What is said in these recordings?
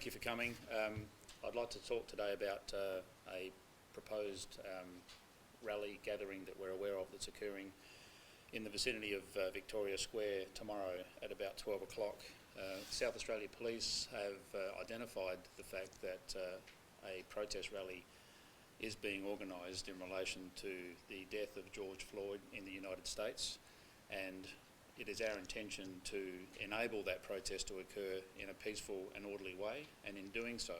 Thank you for coming. I'd like to talk today about a proposed rally gathering that we're aware of that's occurring in the vicinity of Victoria Square tomorrow at about 12 o'clock. South Australia Police have identified the fact that a protest rally is being organised in relation to the death of George Floyd in the United States, and it is our intention to enable that protest to occur in a peaceful and orderly way, and in doing so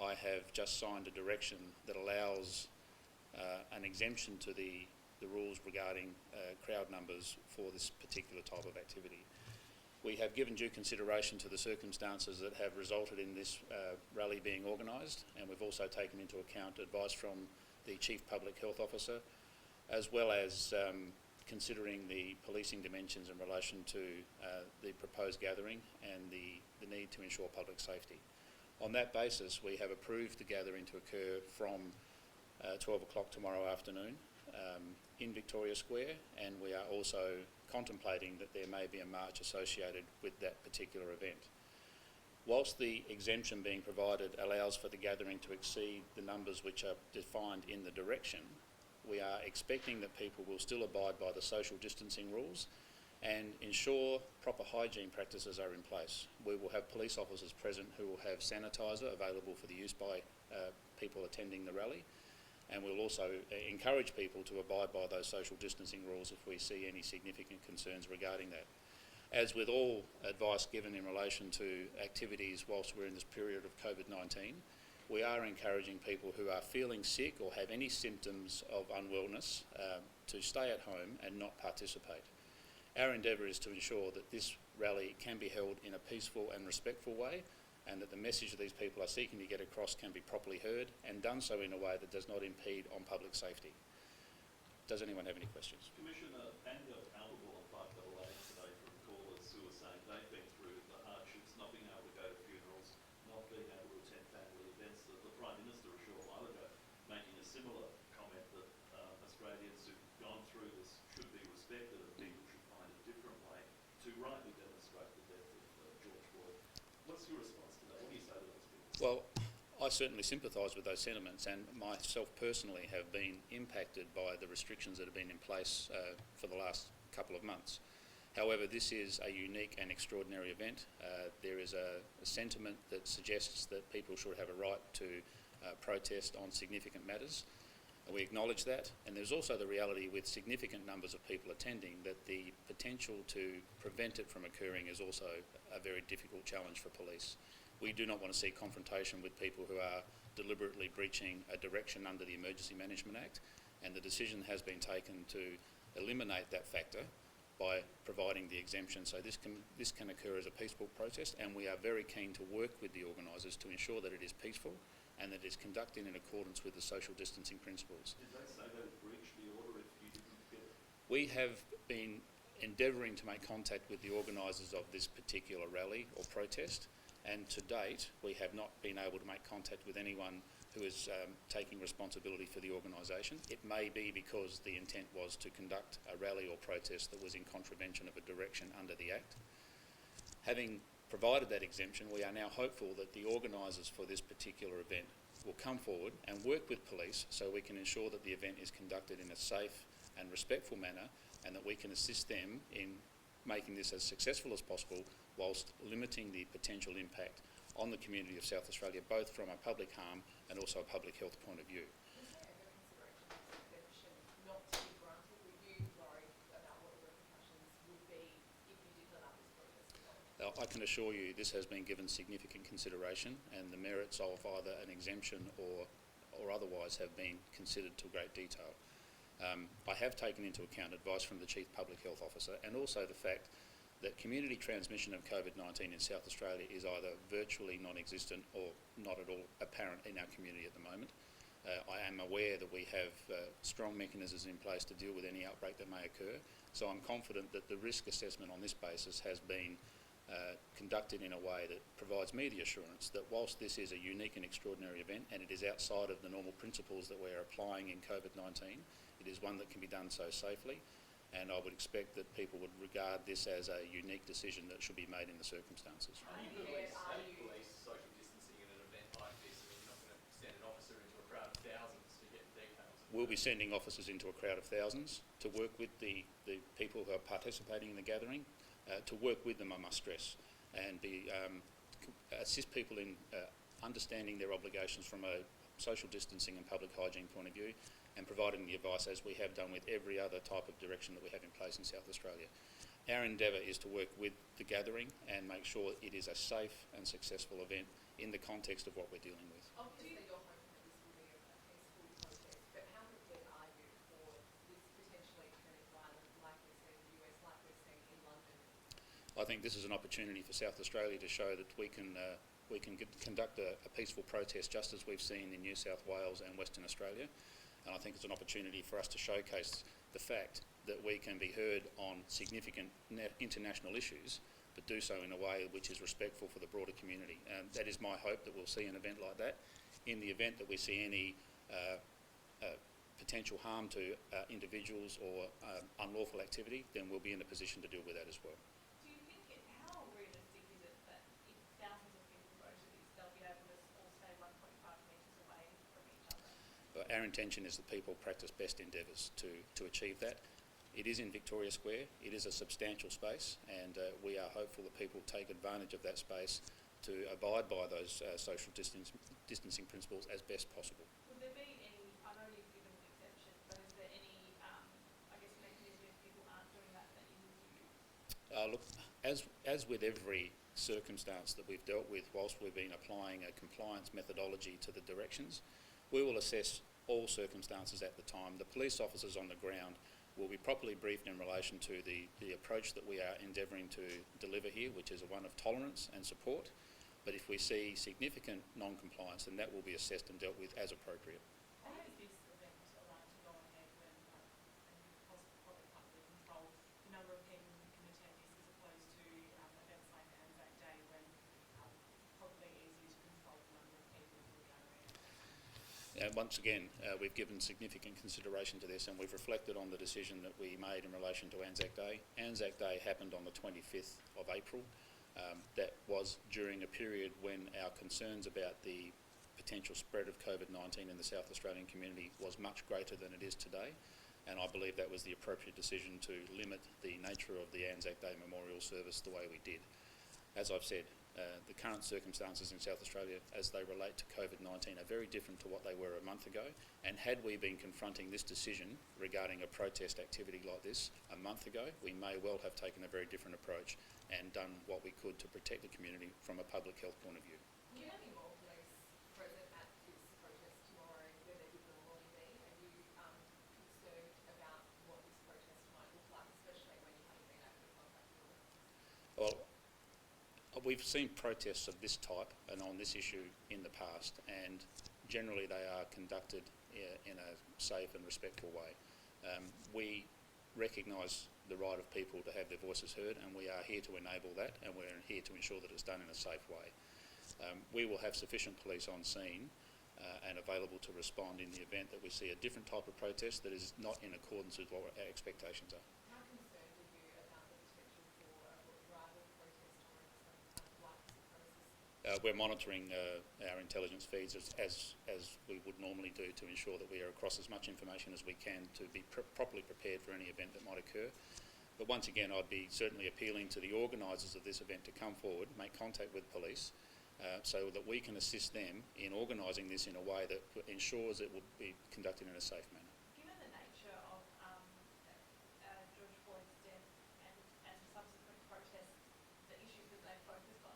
I have just signed a direction that allows an exemption to the rules regarding crowd numbers for this particular type of activity. We have given due consideration to the circumstances that have resulted in this rally being organised, and we've also taken into account advice from the Chief Public Health Officer, as well as considering the policing dimensions in relation to the proposed gathering and the need to ensure public safety. On that basis, we have approved the gathering to occur from 12 o'clock tomorrow afternoon in Victoria Square, and we are also contemplating that there may be a march associated with that particular event. Whilst the exemption being provided allows for the gathering to exceed the numbers which are defined in the direction, we are expecting that people will still abide by the social distancing rules and ensure proper hygiene practices are in place. We will have police officers present who will have sanitiser available for the use by people attending the rally, and we'll also encourage people to abide by those social distancing rules if we see any significant concerns regarding that. As with all advice given in relation to activities whilst we're in this period of COVID-19, we are encouraging people who are feeling sick or have any symptoms of unwellness to stay at home and not participate. Our endeavour is to ensure that this rally can be held in a peaceful and respectful way, and that the message that these people are seeking to get across can be properly heard and done so in a way that does not impede on public safety. Does anyone have any questions? Commissioner, anger palpable on Park Adelaide today from callers who are saying they've been through the hardships, not being able to go to funerals, not being able to attend family events. The Prime Minister a short while ago making a similar comment that Australians who've gone through this should be respected and people should find a different way to rightly demonstrate the death of George Floyd. What's your response to that? What do you say to those people? Well, I certainly sympathise with those sentiments, and myself personally have been impacted by the restrictions that have been in place for the last couple of months. However, this is a unique and extraordinary event. There is a sentiment that suggests that people should have a right to protest on significant matters. We acknowledge that, and there's also the reality with significant numbers of people attending that the potential to prevent it from occurring is also a very difficult challenge for police. We do not want to see confrontation with people who are deliberately breaching a direction under the Emergency Management Act, and the decision has been taken to eliminate that factor by providing the exemption. So this can occur as a peaceful protest, and we are very keen to work with the organisers to ensure that it is peaceful and that it is conducted in accordance with the social distancing principles. Did they say they would breach the order if you didn't get it? We have been endeavouring to make contact with the organisers of this particular rally or protest, and to date we have not been able to make contact with anyone who is taking responsibility for the organisation. It may be because the intent was to conduct a rally or protest that was in contravention of a direction under the Act. Having provided that exemption, we are now hopeful that the organisers for this particular event will come forward and work with police so we can ensure that the event is conducted in a safe and respectful manner, and that we can assist them in making this as successful as possible whilst limiting the potential impact on the community of South Australia, both from a public harm and also a public health point of view. Was there ever consideration of exemption not to be granted? Were you worried about what the repercussions would be if you did allow this protest? I can assure you this has been given significant consideration, and the merits of either an exemption or otherwise have been considered to great detail. I have taken into account advice from the Chief Public Health Officer, and also the fact that community transmission of COVID-19 in South Australia is either virtually non-existent or not at all apparent in our community at the moment. I am aware that we have strong mechanisms in place to deal with any outbreak that may occur, so I'm confident that the risk assessment on this basis has been conducted in a way that provides me the assurance that whilst this is a unique and extraordinary event and it is outside of the normal principles that we're applying in COVID-19, it is one that can be done so safely, and I would expect that people would regard this as a unique decision that should be made in the circumstances. How do you police social distancing We'll be sending officers into a crowd of thousands to work with the people who are participating in the gathering, to work with them, I must stress, and assist people in understanding their obligations from a social distancing and public hygiene point of view, and providing the advice as we have done with every other type of direction that we have in place in South Australia. Our endeavour is to work with the gathering and make sure it is a safe and successful event in the context of what we're dealing with. Obviously, you're hoping that this will be a peaceful protest, but how prepared are you for this potentially turning violent, like we've seen in the US, like we've seen in London? I think this is an opportunity for South Australia to show that we can conduct a peaceful protest just as we've seen in New South Wales and Western Australia. And I think it's an opportunity for us to showcase the fact that we can be heard on significant international issues, but do so in a way which is respectful for the broader community. And that is my hope, that we'll see an event like that. In the event that we see any potential harm to individuals or unlawful activity, then we'll be in a position to deal with that as well. Do you think how realistic is it that if thousands of people go to this, they'll be able to all stay 1.5 metres away from each other? Our intention is that people practice best endeavours to achieve that. It is in Victoria Square. It is a substantial space, and we are hopeful that people take advantage of that space to abide by those social distancing principles as best possible. Would there be any, I know you've given an exception, but is there any, I guess, mechanism if people aren't doing that that you would use? Look, as with every circumstance that we've dealt with whilst we've been applying a compliance methodology to the directions, we will assess all circumstances at the time. The police officers on the ground will be properly briefed in relation to the approach that we are endeavouring to deliver here, which is one of tolerance and support. But if we see significant non-compliance, then that will be assessed and dealt with as appropriate. How is this event allowed to go ahead when and probably can't really control the number of people who can attend this as opposed to events like Anzac Day when probably easier to control the number of people who are gathering? Once again, we've given significant consideration to this, and we've reflected on the decision that we made in relation to Anzac Day. Anzac Day happened on the 25th of April. That was during a period when our concerns about the potential spread of COVID-19 in the South Australian community was much greater than it is today, and I believe that was the appropriate decision to limit the nature of the Anzac Day memorial service the way we did. As I've said, the current circumstances in South Australia as they relate to COVID-19 are very different to what they were a month ago, and had we been confronting this decision regarding a protest activity like this a month ago, we may well have taken a very different approach and done what we could to protect the community from a public health point of view. Will there be more police present at this protest tomorrow than there would normally be? Are you concerned about what this protest might look like, especially when you haven't been able to contact the organisers? Well, we've seen protests of this type and on this issue in the past, and generally they are conducted in a safe and respectful way. We recognise the right of people to have their voices heard, and we are here to enable that, and we're here to ensure that it's done in a safe way. We will have sufficient police on scene and available to respond in the event that we see a different type of protest that is not in accordance with what our expectations are. How concerned are you about the potential for a rival protest or some white supremacist? We're monitoring our intelligence feeds as we would normally do to ensure that we are across as much information as we can to be properly prepared for any event that might occur. But once again, I'd be certainly appealing to the organisers of this event to come forward, make contact with police, so that we can assist them in organising this in a way that ensures it will be conducted in a safe manner. Given the nature of George Floyd's death and subsequent protests, the issues that they focused on,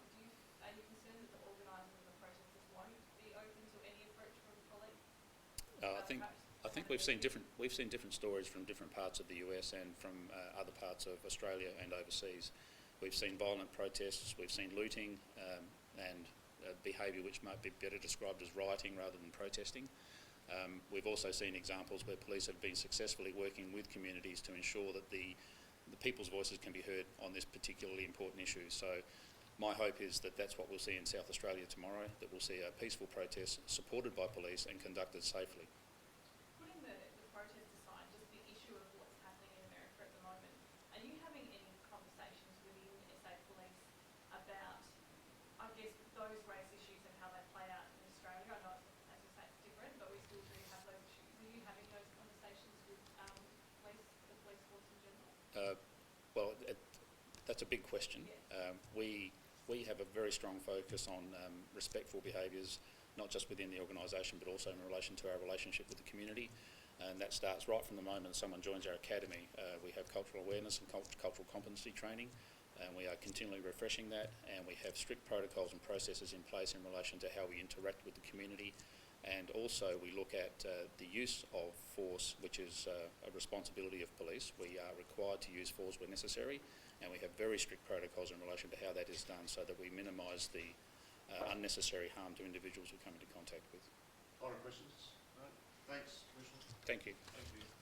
are you concerned that the organisers of the protesters won't be open to any approach from police? I think we've seen different stories from different parts of the US and from other parts of Australia and overseas. We've seen violent protests, we've seen looting and behaviour which might be better described as rioting rather than protesting. We've also seen examples where police have been successfully working with communities to ensure that the people's voices can be heard on this particularly important issue. So my hope is that that's what we'll see in South Australia tomorrow, that we'll see a peaceful protest supported by police and conducted safely. Putting the protest aside, just the issue of what's happening in America at the moment, are you having any conversations within SA Police about, I guess, those race issues and how they play out in Australia? I know, as you say, it's different, but we still do have those issues. Are you having those Well, that's a big question. We have a very strong focus on respectful behaviours, not just within the organisation but also in relation to our relationship with the community, and that starts right from the moment someone joins our academy. We have cultural awareness and cultural competency training, and we are continually refreshing that, and we have strict protocols and processes in place in relation to how we interact with the community. And also we look at the use of force, which is a responsibility of police. We are required to use force where necessary, and we have very strict protocols in relation to how that is done so that we minimise the unnecessary harm to individuals we come into contact with. Final questions? No? Thanks, Commissioner. Thank you. Thank you.